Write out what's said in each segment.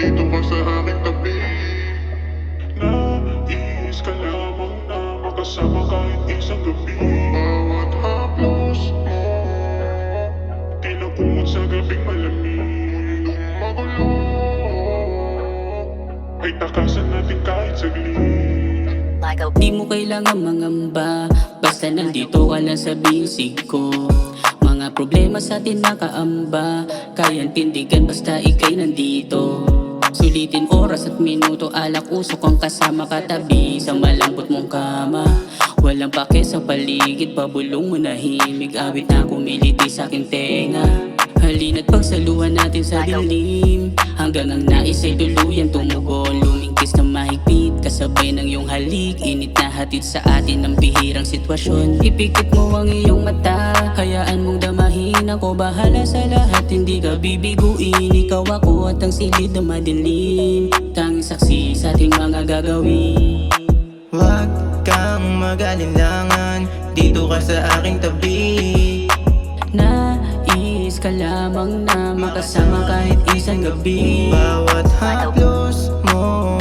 Dito ka sa aking tabi. Nais ka lamang na makasama kahit isang gabi. Bawat haplos mo, Tila kumot sa gabing malamig. mundong magulo. Ay takasan natin kahit saglit. Di mo kailangan mangamba, basta nandito ka lang sa bisig ko. Mga problema sa atin nakaamba, kayang tindigan basta ikay nandito. Sulitin oras at minuto, alak usok ang kasama katabi sa malambot mong kama. Walang pake sa paligid, pabulong mo nahimig, awit na kumiliti sa aking tenga. Halina't pagsaluhan natin sa dilim, hanggang ang nais ay tuluyan tumugon. Lumingkis na mahigpit, kasabay ng iyong halik, init na hatid sa atin ng bihirang sitwasyon. Ipikit mo ang iyong mata, hayaan mong damahin ako, bahala sa lahat, hindi ka bibiguin. Ikaw ako at ang silid na madilim, tanging saksi sa ating mga gagawin. Huwag kang mag-alinlangan, dito ka sa aking tabi. Nais ka lamang na makasama kahit isang gabi. Bawat haplos mo,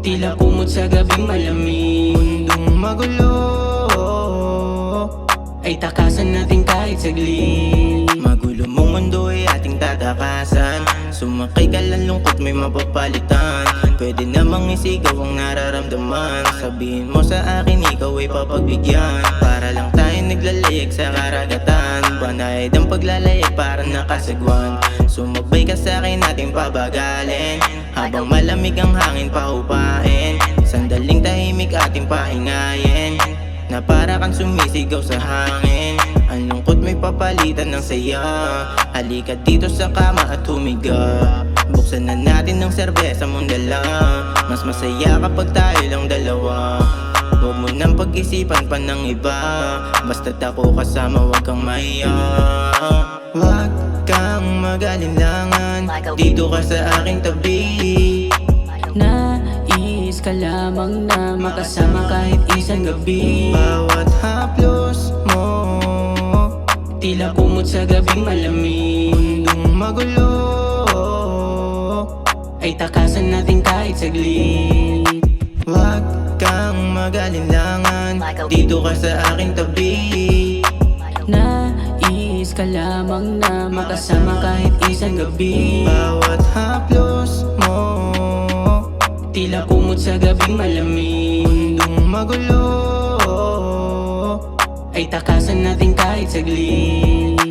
Tila kumot sa gabing malamig, mundong magulo. ay takasan natin kahit saglit. Magulo mong mundo ay ating tatakasan. Sumakay ka lang, lungkot may mapapalitan. Pwede namang isigaw ang nararamdaman. Sabihin mo sa akin ikaw ay papagbigyan. Para lang tayo naglalayag sa karagatan. Banayad ang paglalayag para nakasagwan. Sumabay ka sa akin ating pabagalin. Habang malamig ang hangin pahupain. Sandaling tahimik ating pahingayin. Na para kang sumisigaw sa hangin. Ang lungkot may papalitan ng saya. Halika dito sa kama at humiga. Buksan na natin ng serbesa mong dala. Mas masaya kapag tayo lang dalawa. Huwag mo nang pag-isipan pa ng iba. Basta't ako kasama, huwag kang mahiya. Huwag kang mag-alinlangan, dito ka sa aking tabi. Nais ka lamang na makasama kahit isang gabi. Bawat haplos mo, Tila kumot sa gabing malamig, mundong magulo. ay takasan natin kahit saglit. Huwag kang mag-alinlangan, dito ka sa aking tabi. Nais ka lamang na makasama kahit isang gabi. Bawat haplos mo, Tila kumot sa gabing malamig, mundong magulo. ay takasan natin kahit saglit.